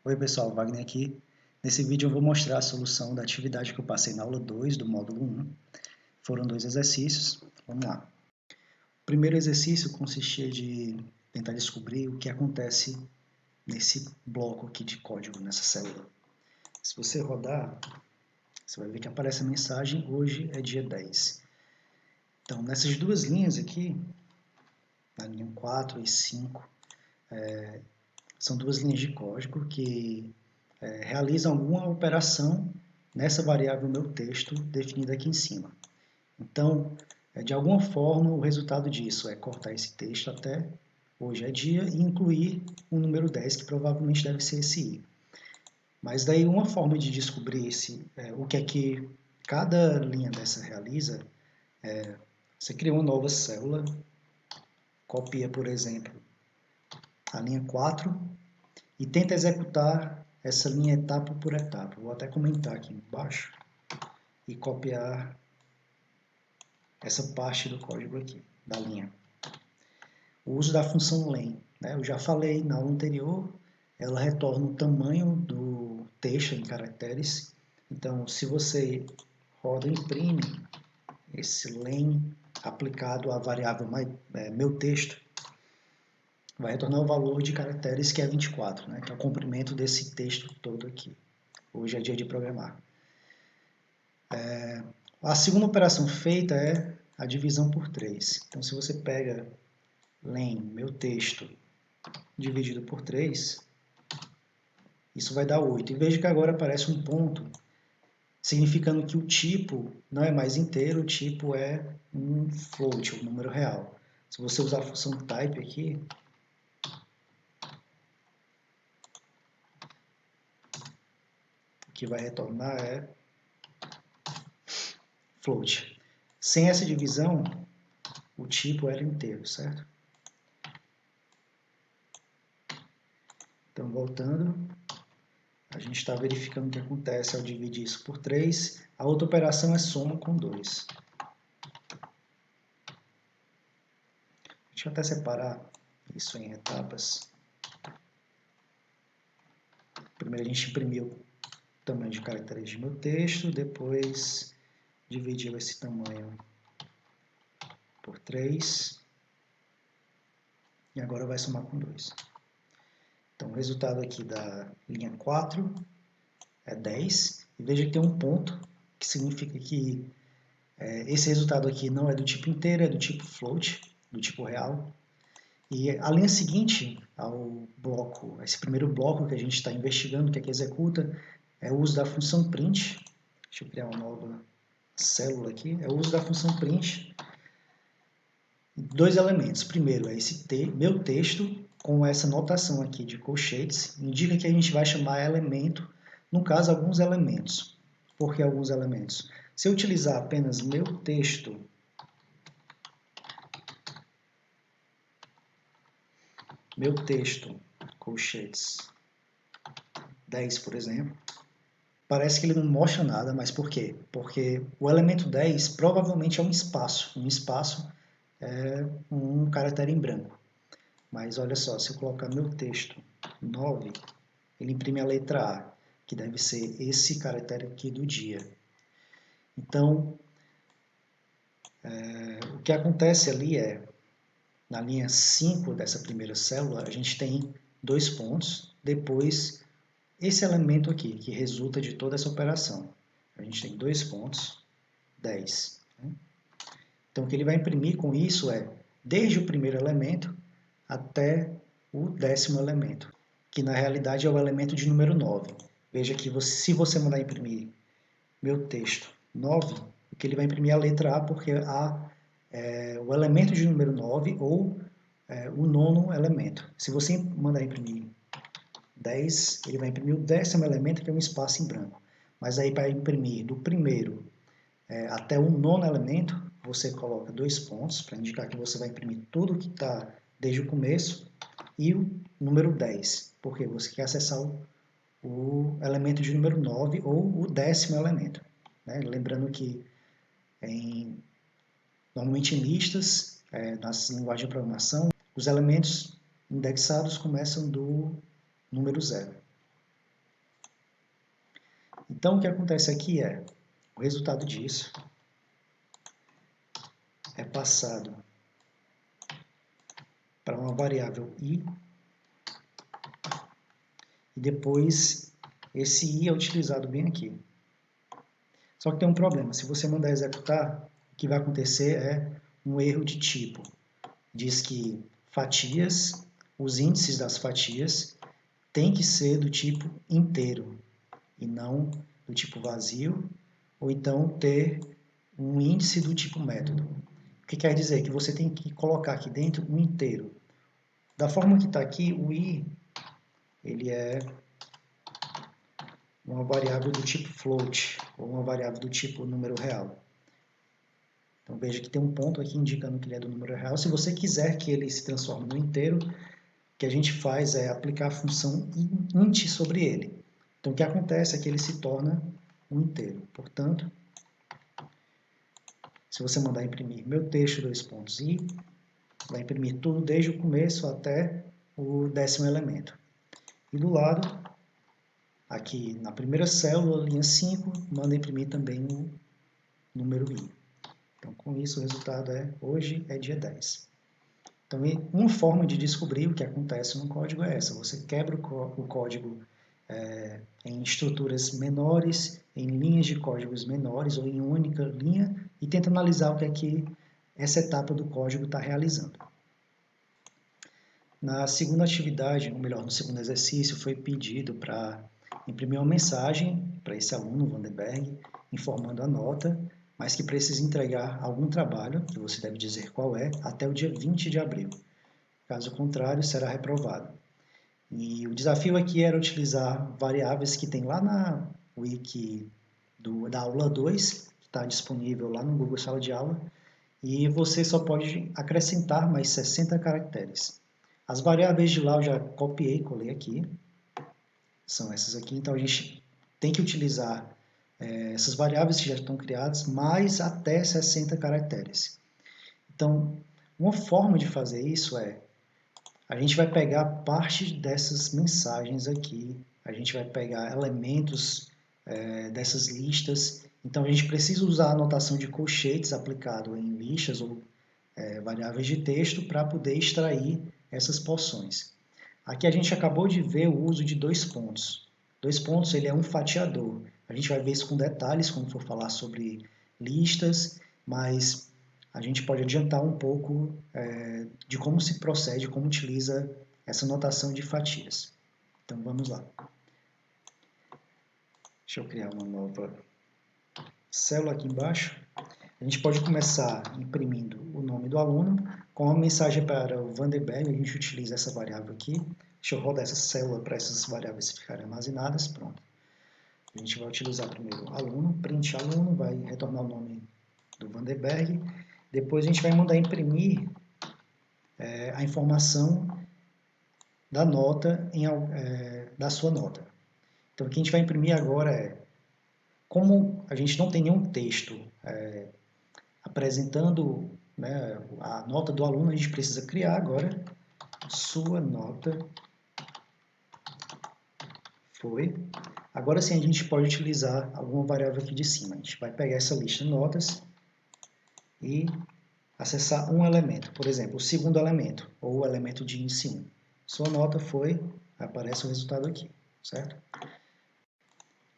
Oi pessoal, Wagner aqui. Nesse vídeo eu vou mostrar a solução da atividade que eu passei na aula 2 do módulo 1. Foram 2 exercícios. Vamos lá. O primeiro exercício consistia de tentar descobrir o que acontece nesse bloco aqui de código, nessa célula. Se você rodar, você vai ver que aparece a mensagem: hoje é dia 10. Então, nessas duas linhas aqui, na linha 4 e 5, são duas linhas de código que realizam alguma operação nessa variável meu texto definida aqui em cima. Então, de alguma forma, o resultado disso é cortar esse texto até hoje é dia e incluir o número 10, que provavelmente deve ser esse i. Mas daí uma forma de descobrir o que é que cada linha dessa realiza você cria uma nova célula, copia, por exemplo, a linha 4 e tenta executar essa linha etapa por etapa. Vou até comentar aqui embaixo e copiar essa parte do código aqui, da linha. O uso da função len, né? Eu já falei na aula anterior, ela retorna o tamanho do texto em caracteres. Então, se você roda e imprime esse len aplicado à variável meu texto, vai retornar o valor de caracteres que é 24, né? Que é o comprimento desse texto todo aqui. Hoje é dia de programar. A segunda operação feita é a divisão por 3. Então, se você pega len, meu texto, dividido por 3, isso vai dar 8. E veja que agora aparece um ponto, significando que o tipo não é mais inteiro, o tipo é um float, um número real. Se você usar a função type aqui, o que vai retornar é float. Sem essa divisão, o tipo era inteiro, certo? Então, voltando, a gente está verificando o que acontece ao dividir isso por 3. A outra operação é soma com 2. Deixa eu até separar isso em etapas. Primeiro a gente imprimiu o tamanho de caracteres de meu texto, depois dividiu esse tamanho por 3, e agora vai somar com 2. Então, o resultado aqui da linha 4 é 10, e veja que tem um ponto, que significa que esse resultado aqui não é do tipo inteiro, é do tipo float, do tipo real. E a linha seguinte ao bloco, esse primeiro bloco que a gente está investigando, que é que executa, é o uso da função print. Deixa eu criar uma nova célula aqui. É o uso da função print. Dois elementos. Primeiro é esse meu texto, com essa notação aqui de colchetes, indica que a gente vai chamar elemento, no caso, alguns elementos. Por que alguns elementos? Se eu utilizar apenas meu texto, colchetes, 10, por exemplo, parece que ele não mostra nada, mas por quê? Porque o elemento 10 provavelmente é um espaço. Um espaço é um caractere em branco. Mas olha só, se eu colocar meu texto 9, ele imprime a letra A, que deve ser esse caractere aqui do dia. Então, o que acontece ali é, na linha 5 dessa primeira célula, a gente tem 2 pontos, depois esse elemento aqui, que resulta de toda essa operação. A gente tem 2 pontos, 10. Então, o que ele vai imprimir com isso é, desde o primeiro elemento até o 10º elemento, que na realidade é o elemento de número 9. Veja que se você mandar imprimir meu texto 9, o que ele vai imprimir é a letra A, porque A é o elemento de número 9 ou o 9º elemento. Se você mandar imprimir 10, ele vai imprimir o 10º elemento, que é um espaço em branco. Mas aí, para imprimir do primeiro até o 9º elemento, você coloca 2 pontos, para indicar que você vai imprimir tudo que está desde o começo, e o número 10, porque você quer acessar o elemento de número 9 ou o 10º elemento. Né? Lembrando que, normalmente em listas, nas linguagens de programação, os elementos indexados começam do número 0. Então, o que acontece aqui é, o resultado disso é passado para uma variável i, e depois esse i é utilizado bem aqui. Só que tem um problema, se você mandar executar, o que vai acontecer é um erro de tipo. Diz que fatias, os índices das fatias, tem que ser do tipo inteiro, e não do tipo vazio, ou então ter um índice do tipo método. O que quer dizer? Que você tem que colocar aqui dentro um inteiro. Da forma que está aqui, o i ele é uma variável do tipo float, ou uma variável do tipo número real. Então veja que tem um ponto aqui indicando que ele é do número real. Se você quiser que ele se transforme no inteiro, o que a gente faz é aplicar a função int sobre ele. Então o que acontece é que ele se torna um inteiro. Portanto, se você mandar imprimir meu texto, i, vai imprimir tudo desde o começo até o 10º elemento. E do lado, aqui na primeira célula, linha 5, manda imprimir também o número i. Então, com isso, o resultado é, hoje é dia 10. Então, uma forma de descobrir o que acontece no código é essa. Você quebra o código em estruturas menores, em linhas de códigos menores ou em única linha e tenta analisar o que é que essa etapa do código está realizando. Na segunda atividade, ou melhor, no segundo exercício, foi pedido para imprimir uma mensagem para esse aluno, Vandenberg, informando a nota, mas que precisa entregar algum trabalho, que você deve dizer qual é, até o dia 20 de abril. Caso contrário, será reprovado. E o desafio aqui era utilizar variáveis que tem lá na wiki da aula 2, que está disponível lá no Google Sala de Aula, e você só pode acrescentar mais 60 caracteres. As variáveis de lá eu já copiei e colei aqui, são essas aqui, então a gente tem que utilizar essas variáveis que já estão criadas, mais até 60 caracteres. Então, uma forma de fazer isso é, a gente vai pegar parte dessas mensagens aqui, a gente vai pegar elementos dessas listas, então a gente precisa usar a notação de colchetes aplicado em listas ou variáveis de texto para poder extrair essas porções. Aqui a gente acabou de ver o uso de dois pontos. Dois pontos, ele é um fatiador. A gente vai ver isso com detalhes quando for falar sobre listas, mas a gente pode adiantar um pouco de como se procede, como utiliza essa notação de fatias. Então vamos lá. Deixa eu criar uma nova célula aqui embaixo. A gente pode começar imprimindo o nome do aluno, com a mensagem para o Vandenberg, a gente utiliza essa variável aqui. Deixa eu rodar essa célula para essas variáveis ficarem armazenadas, pronto. A gente vai utilizar primeiro aluno, print aluno, vai retornar o nome do Vandenberg. Depois a gente vai mandar imprimir a informação da nota, da sua nota. Então o que a gente vai imprimir agora é, como a gente não tem nenhum texto apresentando a nota do aluno, a gente precisa criar agora sua nota foi. Agora sim a gente pode utilizar alguma variável aqui de cima. A gente vai pegar essa lista de notas e acessar um elemento. Por exemplo, o segundo elemento, ou o elemento de índice 1. Sua nota foi, aparece o resultado aqui, certo?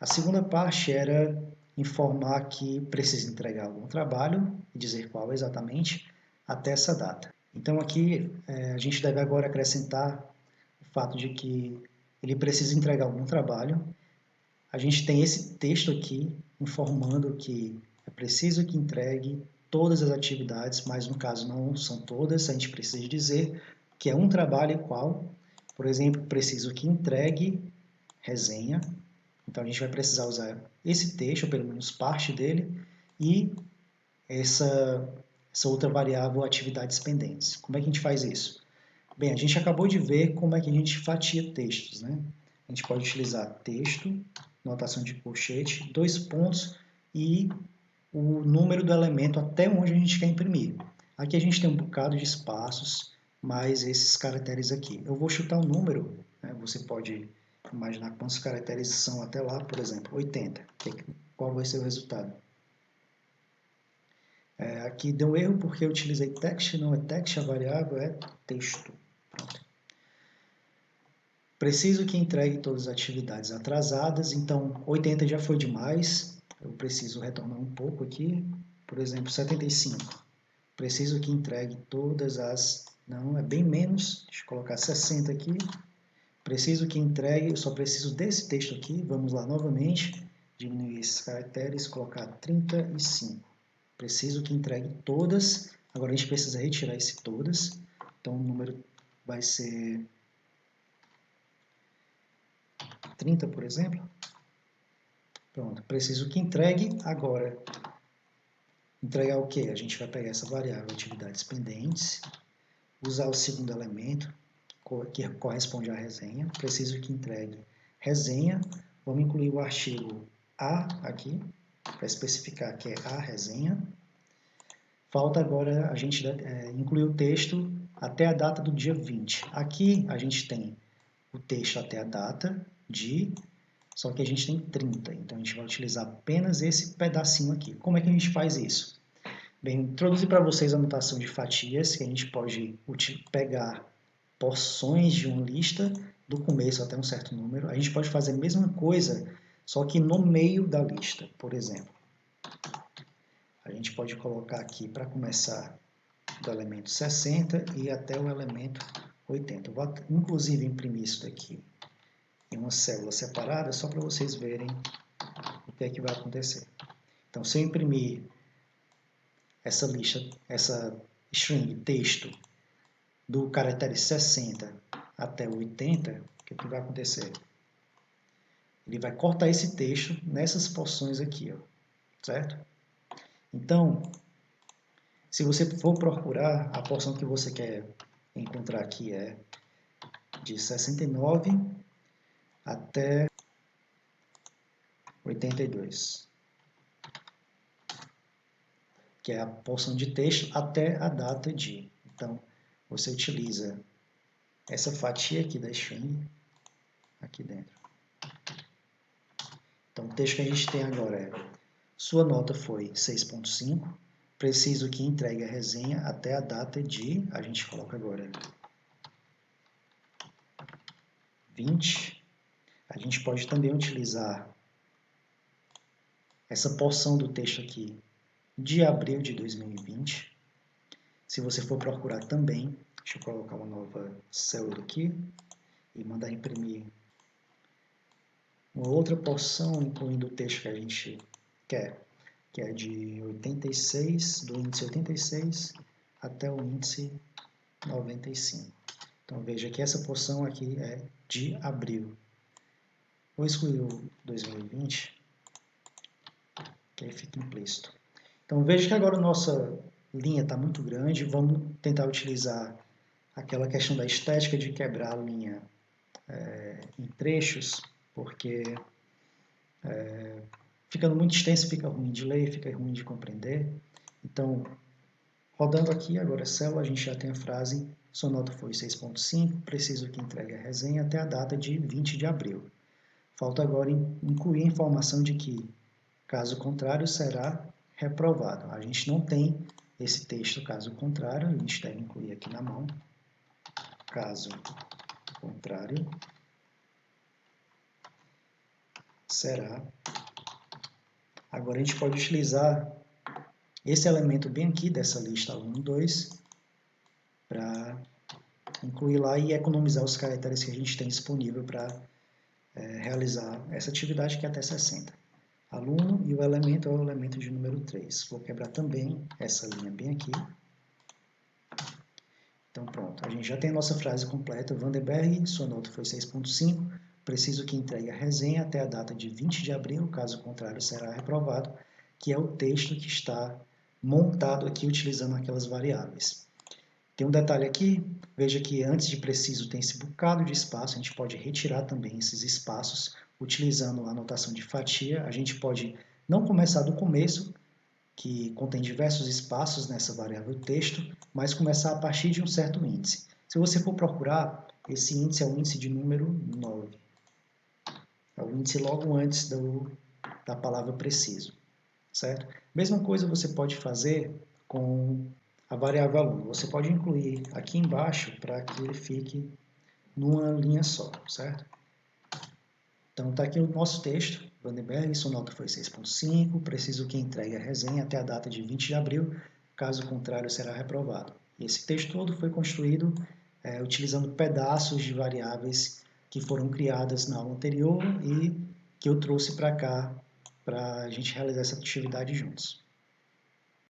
A segunda parte era informar que precisa entregar algum trabalho e dizer qual exatamente até essa data. Então aqui a gente deve agora acrescentar o fato de que ele precisa entregar algum trabalho. A gente tem esse texto aqui informando que é preciso que entregue todas as atividades, mas no caso não são todas, a gente precisa dizer que é um trabalho qual. Por exemplo, preciso que entregue resenha. Então a gente vai precisar usar esse texto, ou pelo menos parte dele, e essa outra variável, atividades pendentes. Como é que a gente faz isso? Bem, a gente acabou de ver como é que a gente fatia textos, né? A gente pode utilizar texto, notação de colchete, dois pontos e o número do elemento até onde a gente quer imprimir. Aqui a gente tem um bocado de espaços, mais esses caracteres aqui. Eu vou chutar um número, né? Você pode imaginar quantos caracteres são até lá, por exemplo, 80. Qual vai ser o resultado? Aqui deu erro porque eu utilizei text, não é text, a variável é texto. Pronto. Preciso que entregue todas as atividades atrasadas, então 80 já foi demais, eu preciso retornar um pouco aqui, por exemplo, 75. Preciso que entregue todas as... Não, é bem menos, deixa eu colocar 60 aqui. Preciso que entregue, eu só preciso desse texto aqui, vamos lá novamente, diminuir esses caracteres, colocar 35. Preciso que entregue todas, agora a gente precisa retirar esse todas, então o número vai ser 30, por exemplo. Pronto, preciso que entregue agora. Entregar o quê? A gente vai pegar essa variável atividades pendentes, usar o segundo elemento, que corresponde à resenha. Preciso que entregue resenha. Vamos incluir o artigo A aqui, para especificar que é a resenha. Falta agora a gente incluir o texto até a data do dia 20. Aqui a gente tem o texto até a data de... Só que a gente tem 30, então a gente vai utilizar apenas esse pedacinho aqui. Como é que a gente faz isso? Bem, introduzi para vocês a notação de fatias, que a gente pode pegar porções de uma lista, do começo até um certo número. A gente pode fazer a mesma coisa, só que no meio da lista, por exemplo. A gente pode colocar aqui, para começar, do elemento 60 e até o elemento 80. Eu vou, inclusive, imprimir isso daqui em uma célula separada, só para vocês verem o que é que vai acontecer. Então, se eu imprimir essa lista, essa string texto do caractere 60 até o 80, o que vai acontecer? Ele vai cortar esse texto nessas porções aqui, ó, certo? Então, se você for procurar, a porção que você quer encontrar aqui é de 69 até 82, que é a porção de texto até a data de. Então, você utiliza essa fatia aqui da string aqui dentro. Então, o texto que a gente tem agora é: sua nota foi 6.5, preciso que entregue a resenha até a data de... A gente coloca agora 20. A gente pode também utilizar essa porção do texto aqui de abril de 2020. Se você for procurar também, deixa eu colocar uma nova célula aqui e mandar imprimir uma outra porção, incluindo o texto que a gente quer, que é de 86, do índice 86 até o índice 95. Então veja que essa porção aqui é de abril. Vou excluir o 2020, que aí fica implícito. Então veja que agora a nossa linha está muito grande, vamos tentar utilizar aquela questão da estética de quebrar a linha em trechos, porque ficando muito extenso fica ruim de ler, fica ruim de compreender. Então, rodando aqui agora a célula, a gente já tem a frase: sua nota foi 6.5, preciso que entregue a resenha até a data de 20 de abril. Falta agora incluir a informação de que, caso contrário, será reprovado. A gente não tem esse texto, caso contrário, a gente deve incluir aqui na mão. Caso contrário, será. Agora a gente pode utilizar esse elemento bem aqui dessa lista 1 e 2 para incluir lá e economizar os caracteres que a gente tem disponível para realizar essa atividade, que é até 60. Aluno, e o elemento é o elemento de número 3. Vou quebrar também essa linha bem aqui. Então pronto, a gente já tem a nossa frase completa. Vandenberg, sua nota foi 6.5, preciso que entregue a resenha até a data de 20 de abril, caso contrário será reprovado, que é o texto que está montado aqui utilizando aquelas variáveis. Tem um detalhe aqui, veja que antes de preciso tem esse bocado de espaço, a gente pode retirar também esses espaços utilizando a notação de fatia. A gente pode não começar do começo, que contém diversos espaços nessa variável texto, mas começar a partir de um certo índice. Se você for procurar, esse índice é o índice de número 9. É o índice logo antes da palavra preciso, certo? Mesma coisa você pode fazer com a variável aluno. Você pode incluir aqui embaixo para que ele fique numa linha só, certo? Então está aqui o nosso texto, Vandenberg, sua nota foi 6.5, preciso que entregue a resenha até a data de 20 de abril, caso contrário será reprovado. E esse texto todo foi construído utilizando pedaços de variáveis que foram criadas na aula anterior e que eu trouxe para cá para a gente realizar essa atividade juntos.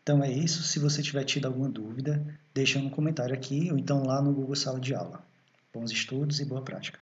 Então é isso, se você tiver tido alguma dúvida, deixa no comentário aqui ou então lá no Google Sala de Aula. Bons estudos e boa prática!